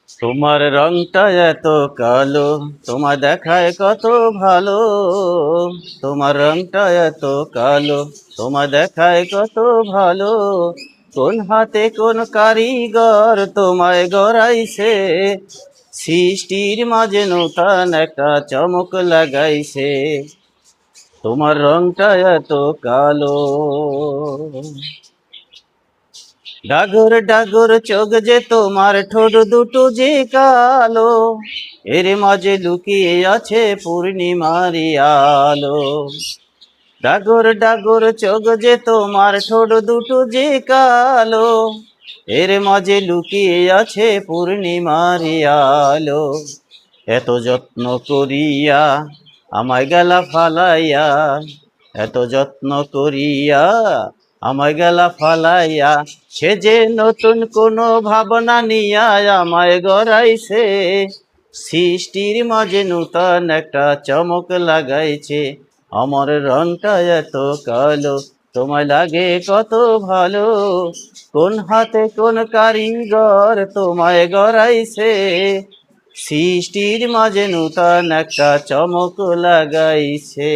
তোমার রংটা এত কালো, তোমার দেখায় কত ভালো। তোমার রংটা এত কালো, তোমার দেখায় কত ভালো। কোন হাতে কোন কারিগর তোমায় গড়াইছে, সৃষ্টির মাঝে নূতন একটা চমক লাগাইছে। তোমার রংটা এত কালো। ডাগর ডাগর চোখ যে তোমার, ঠোঁট দুটো যে কালো, এর মাঝে লুকিয়ে আছে পূর্ণিমারি আলো। ডাগর ডাগর চোখ যে তোমার, ঠোঁট দুটো যে কালো, এর মাঝে লুকিয়ে আছে পূর্ণিমারি আলো। এত যত্ন করিয়া আমায় গেলা ফালাইয়া, এত যত্ন করিয়া আমায় গেলা ফালাইয়া, সে যে নতুন কোন ভাবনা নিয়া আমায় গড়াইছে, সৃষ্টির মাঝে নূতন একটা চমক লাগাইছে। আমার রংটা এত কালো, তোমায় লাগে কত ভালো। কোন হাতে কোন কারিগর তোমায় গড়াইছে, সৃষ্টির মাঝে নূতন একটা চমক লাগাইছে।